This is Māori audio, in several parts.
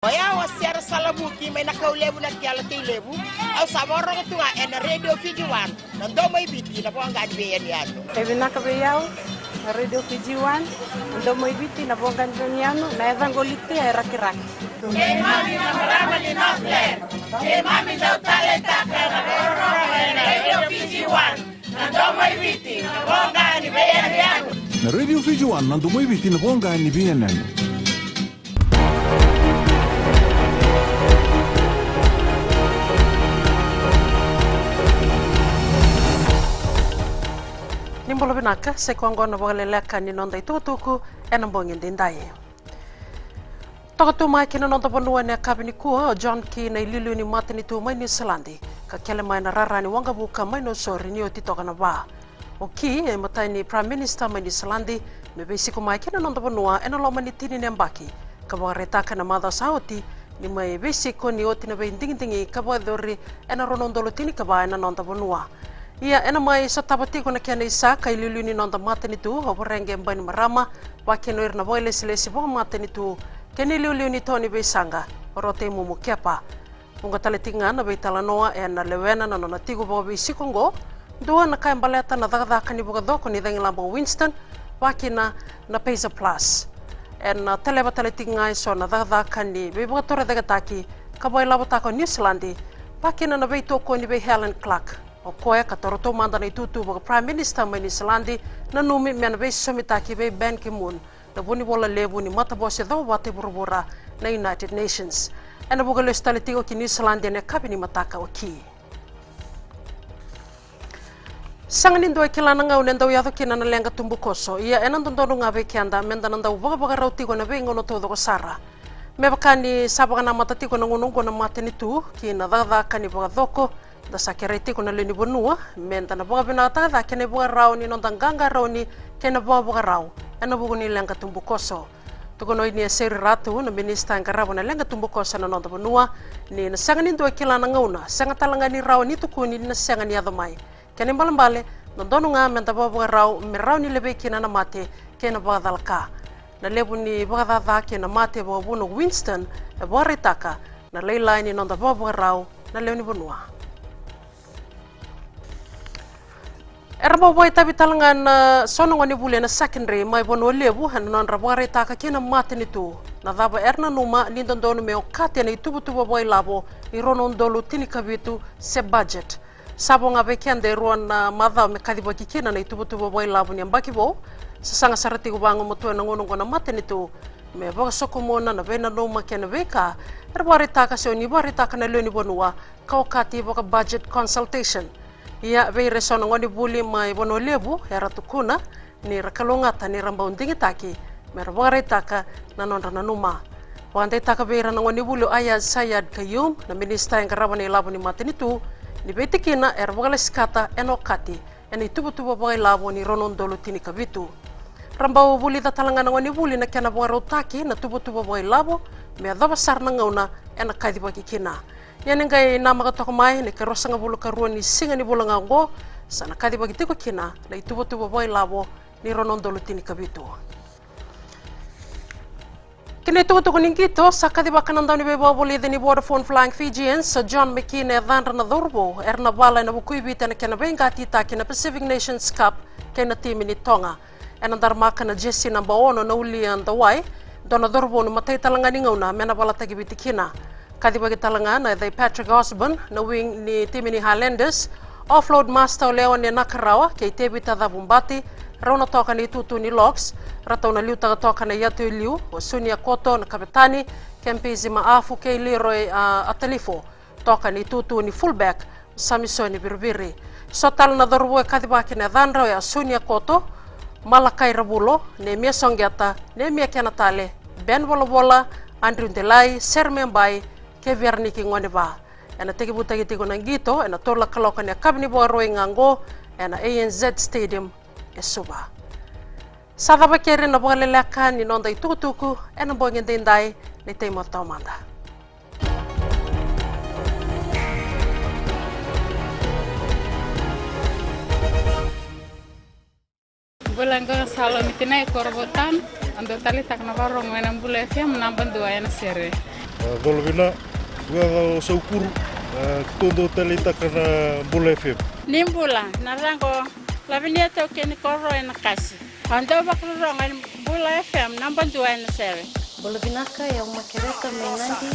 Oya wasiara salabu ki may nakaulebu na kiyala tilebu au samoro ko tunga en radio Fiji One ndo may biti na po ang ganbiyan yano. Ebi nakabeyaw na radio Fiji One ndo may biti na po ang ganbiyan na evangolite ay rakiraki. Kay mami na marama ni Northland, kay mami daw talenta ka na radio Fiji One ndo may biti na po ang ganbiyan yano. Na radio Fiji One ndo may biti na po ang ganbiyan yano. Nimbolo binaka se kwangona bogaleleka ni nonda itutuku enambongi ndindaye. Tokatu mai kina nonda bonua ne kabini kuo John Key na ililu ni matini tu mai New Zealand ka kele mai na rarani wanga buka mai no sori ni otitoka na ba. O Key e matai ni Prime Minister mai New Zealand me basiku mai kina nonda bonua enalo mani tini nembaki ka bogaretaka na mada sauti ni mai basiku ni oti na be ndingi ka bodori ena ronondolo tini ka ba ena nonda bonua. Ia ena mai sa tabati kona kena isa kai luluni nonda matani tu hoborenge mbani marama wakeno irna boile silesi bo matani tu keni luluni toni besanga orote mumu kepa unga taletinga na beitala noa ena lewena na nona tigo bo bisikongo dua na kai mbaleta na daga kani boga doko ni dangi lamba Winston wakina na Pesa Plus ena teleba taletinga so na daga kani be boga tore daga taki ka boila botako New Zealand wakina na beitoko ni be Helen Clark o koe ka toroto manda na itutu boga Prime Minister mai New Zealand na numi mena be somitaki be Ban Ki-moon na buni bola lebu ni mata bose do wate burubura na United Nations ena boga le stalitigo ki New Zealand ne kabini mataka o Key sangani ndo kilana ngau nendo yado kina na lenga tumbukoso ia ena ndondo ngabe kianda menda nanda boga rautigo na be ngono todo ko sara mebakani sabaga na matatigo na ngunungo na mateni tu kina daga kani boga doko da sakereti kuna leni bonua menta na boga bina taga kene boga rau ni nonda ganga rau ni kene boga rau ena boga ni lenga tumbukoso tukono ini seri ratu na minista ngarabu na lenga tumbukoso na nonda bonua ni na sangani ndo kilana ngauna sanga talanga ni rau ni tukuni na sanga ni adomai kene mbale ndono nga menta boga rau me rau ni lebe kina na mate kene boga dalka na lebu ni boga dada kena mate boga buno Winston e boga ritaka na leila ni nonda boga rau na leoni bonua Erba boy tabi talangan sono ngoni bule na secondary mai bono lebu han non rabare ta ka kina matini tu na daba erna numa ni dondono me okate na itubu boy labo i ronon dolu tini kabitu se budget sabo ngabe kende ruan madha me kadibo kina na itubu boy labo ni ambaki bo sasanga sarati gubango motu na ngono ngona matini tu me boga sokomona na bena numa kena beka erbare ta ka so ni bare ta kana leni bonua ka okati boga budget consultation Ia be resona ngoni buli mai bono lebu era tukuna ni rakalongata ni rambaundingi taki merbare taka na nonra na numa wande taka be rana ngoni bulu Ayad Sayad Kayum na minista yang karabani labu ni matini tu ni betikina erbogale skata enokati eni tubu boy labu ni ronondolo tini kabitu rambau buli tatalanga ngoni buli na kena bogaro taki na tubu boy labu me adaba sarna ngauna ena kadi bagi kina yani ngai na makatoko mai ne kerosanga bulu karuan ni singa ni bulanga ngo sana kadi bagi tiko kina na itubo boy labo ni ronondolo tini kabitu kini tubo ningito sakadi bakananda ni bebo boli ni Vodafone Flying Fijians John McKean evandra na dorbo erna bala na bukuibita na kena benga tita kina Pacific Nations Cup kena timi ni Tonga ena darmaka na Jesse namba ono na uli andawai dona dorbo no matai talanga ni ngauna mena bala tagibiti kina Kadi bagi talangan na Patrick Osborne na wing ni timi ni Highlanders offload master Leon ni Nakarawa kay tebi tada bumbati raw na toka ni tutu ni Locks rataw na liu taga toka na Yatu Liu o Sunia Koto na kapitani kempizi maafu kay Leroy Atalifo toka ni tutu ni fullback Samison ni Birbiri so tal na dorbo kadi baki na dhanraw ya Sunia Koto Malakai Rabulo Nemia Songyata Nemia Kenatale Ben Bola Andrew Ndelai Sermembai ke verniki ngone ba ena tegi butagi tigo nangito ena torla kaloka ne kabni bo roi ngango ena ANZ Stadium e suba sada ba kere na bo lelaka ni nonda itutuku ena bo ngende ndai ne temo tomanda bulan ko salo mitinay korbotan ando tali tak na barong wenang bule fiam namban dua yana sere Dolvina, ua saukuru, tondo talita kana Bula FM. Nimbula, narango, lavinia tau kini koro ena kasi. Ando bakruronga Bula FM, namba 2 ena sere. Bula vinaka ya umakereta mainandi,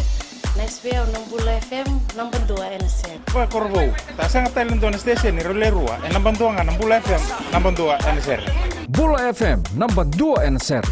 na SBA o Bula FM, namba 2 ena sere. Ua korvou, ta sanga tailen dona station ni rolerua, e namba 2 nga Bula FM, namba 2 ena sere. Bula FM, namba 2 ena sere.